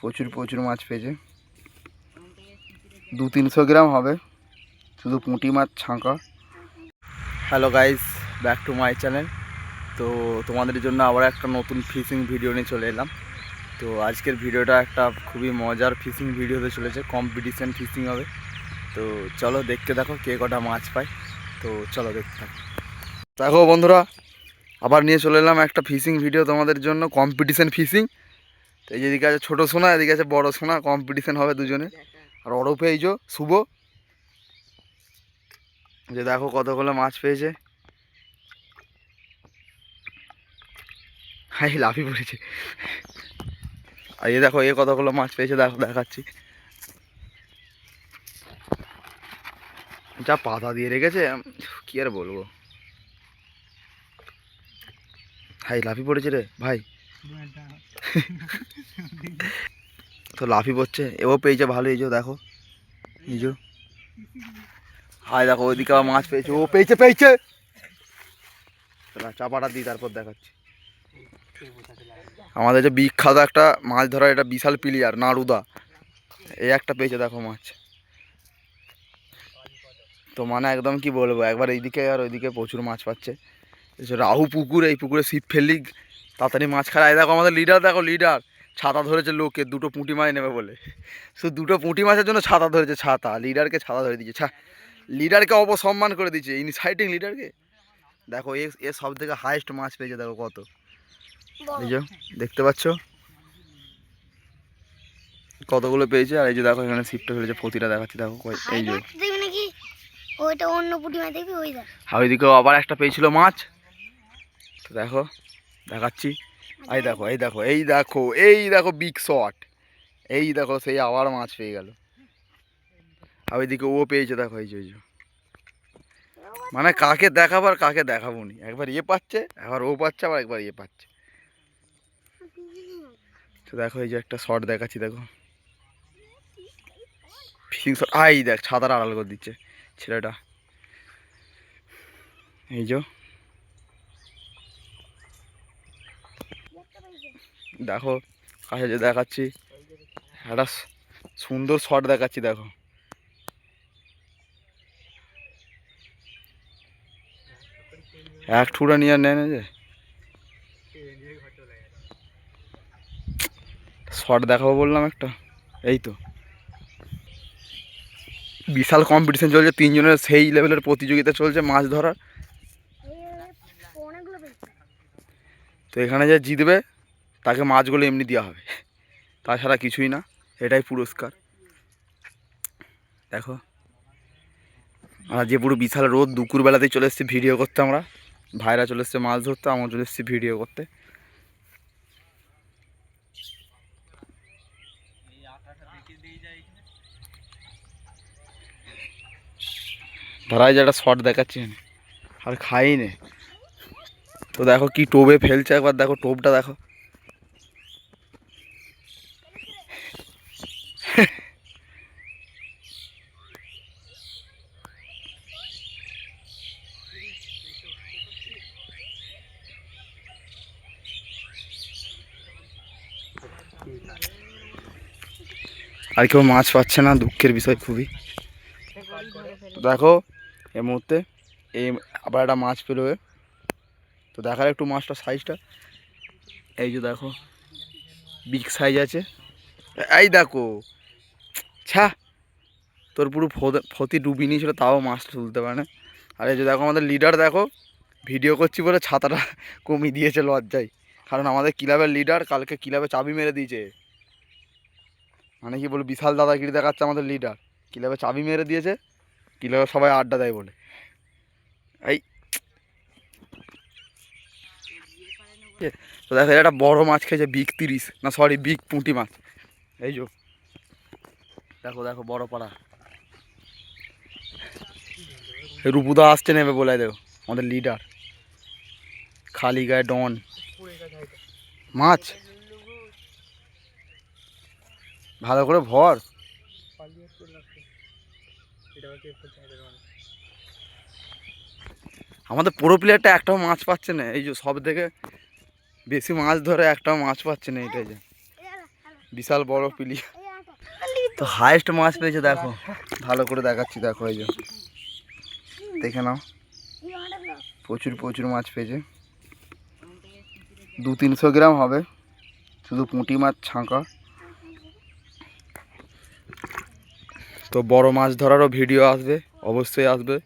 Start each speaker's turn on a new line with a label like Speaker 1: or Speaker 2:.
Speaker 1: প্রচুর প্রচুর মাছ পেয়েছে, 200-300 গ্রাম হবে শুধু পুঁটি মাছ ছাঁকা। Hello guys, back to my channel. তো তোমাদের জন্য আবার একটা নতুন ফিশিং ভিডিও নিয়ে চলে এলাম। তো আজকের ভিডিওটা একটা খুবই মজার ফিশিং ভিডিও হতে চলেছে, কম্পিটিশান ফিশিং হবে। তো চলো দেখতে থাকো কে কটা মাছ পায়। তো চলো দেখতে থাকো। দেখো বন্ধুরা, আবার নিয়ে চলে এলাম একটা ফিশিং ভিডিও তোমাদের জন্য, কম্পিটিশান ফিশিং। তো এই যেদিকে আছে ছোটো সোনা, এদিকে আছে বড়ো সোনা, কম্পিটিশান হবে দুজনে। আর ওরফে এই যে শুভ, যে দেখো কতগুলো মাছ পেয়েছে। হাই লাফি পড়েছে। আর এই দেখো এ কতগুলো মাছ পেয়েছে, দেখো দেখাচ্ছি। যা পাতা দিয়ে রেখেছে কি আর বলবো। হাই লাফি পড়েছে রে ভাই। তো লাফি পড়ছে, এও পেয়েছে ভালো। এই যে দেখো, এই যে হাই দেখো ওইদিকে আবার মাছ পেয়েছে, ও পেয়েছে পেয়েছে। চাপাটা দিই তারপর দেখাচ্ছি। আমাদের যে বিখ্যাত একটা মাছ ধরা, এটা বিশাল প্লেয়ার নাড়ুদা, এই একটা পেয়েছে দেখো মাছ। তো মানে একদম কি বলবো, একবার এইদিকে আর ওইদিকে প্রচুর মাছ পাচ্ছে। রাহু পুকুর, এই পুকুরে ছিপ ফেললি তাড়াতাড়ি মাছ খায়। দেখো আমাদের লিডার, দেখো লিডার ছাতা ধরেছে লোকে, দুটো পুঁটি মাছ নেবে বলে। শুধু দুটো পুঁটি মাছের জন্য ছাতা ধরেছে, ছাতা লিডারকে ছাতা ধরে দিচ্ছে। লিডারকে অপসম্মান করে দিচ্ছে, ইনসাইটিং লিডারকে। দেখো এ সব থেকে হাইয়েস্ট মাছ পেয়েছে, দেখো কত। এই যে দেখতে পাচ্ছ কতগুলো পেয়েছে। আর এই যে দেখো এখানে ছিপটা ফেলেছে, প্রতিটা দেখাচ্ছি দেখো। এই যে
Speaker 2: ওইটা অন্য পুঁটি মাছ দেখবি, ওই দেখ।
Speaker 1: আর ওইদিকেও আবার একটা পেয়েছিল মাছ। তো দেখো দেখাচ্ছি। এই দেখো এই দেখো এই দেখো এই দেখো বিগ শট। এই দেখো সেই আবার মাছ পেয়ে গেল। আর ওইদিকে ও পেয়েছে দেখো, এই যে মানে কাকে দেখাবো আর কাকে দেখাবো নি। একবার ইয়ে পাচ্ছে, একবার ও পাচ্ছে, আবার একবার ইয়ে পাচ্ছে। তো দেখো এই যে একটা শট দেখাচ্ছি, দেখো ফিশিং শট। আই দেখ ছাতাটা আড়াল করে দিচ্ছে ছেলেটা। এই যে দেখো কাছে যে দেখাচ্ছি, একটা সুন্দর শট দেখাচ্ছি দেখো। এক ঠুড়া নিয়ে আর নেয় না যে শট দেখাবো বললাম একটা। এই তো বিশাল কম্পিটিশন চলছে, তিনজনের সেই লেভেলের প্রতিযোগিতা চলছে মাছ ধরার। তো এখানে যে জিতবে তাকে মাছগুলো এমনি দেওয়া হবে, তাছাড়া কিছুই না, এটাই পুরস্কার। দেখো আর যে পুরো বিশাল রোদ, দুপুরবেলাতেই চলে এসেছি ভিডিও করতে। আমরা ভাইরা চলে এসছে মাছ ধরতে, আমরা চলে এসেছি ভিডিও করতে। ধরাই যে একটা শট দেখাচ্ছি আর খাই নে। তো দেখো কি টোবে ফেলছে, একবার দেখো টোপটা দেখো। আর কেউ মাছ পাচ্ছে না, দুঃখের বিষয় খুবই। তো দেখো এই মুহূর্তে এই আবার একটা মাছ পেরোবে। তো দেখার একটু মাছটার সাইজটা, এই যে দেখো বিগ সাইজ আছে। এই দেখো ছা, তোর পুরো ফতি ডুবি নিয়েছিল, তাও মাছটা তুলতে পারে না। আর এই যে দেখো আমাদের লিডার, দেখো ভিডিও করছি বলে ছাতাটা কমিয়ে দিয়েছে লজ্জায়। কারণ আমাদের ক্লাবের লিডার কালকে ক্লাবে চাবি মেরে দিয়েছে। মানে কি বলবো, বিশাল দাদাগিরি দেখাচ্ছে আমাদের লিডার। ক্লাবে চাবি মেরে দিয়েছে, ক্লাবে সবাই আড্ডা দেয় বলে। এই তো দেখো একটা বড় মাছ খেয়েছে, বিগ 30, না সরি বিগ পুঁটি মাছ। এই যে দেখো দেখো বড় পাড়া। রূপুদা আসছে নেবে বলে দেখো আমাদের লিডার, খালি গায়ে ডন মাছ। ভালো করে ভর। আমাদের পুরো প্লেয়ারটা একটাও মাছ পাচ্ছে না। এই যে সব থেকে বেশি মাছ ধরে একটাও মাছ পাচ্ছে না, এটাই যে বিশাল বড় পিলি। তো হাইস্ট মাছ পেয়েছে দেখো, ভালো করে দেখাচ্ছি দেখো, এই যে দেখে নাও, প্রচুর প্রচুর মাছ পেয়েছে, 200-300 গ্রাম হবে, শুধু পুঁটি মাছ ছাঁকা। তো বড় মাছ ধরারও ভিডিও আসবে, অবশ্যই আসবে।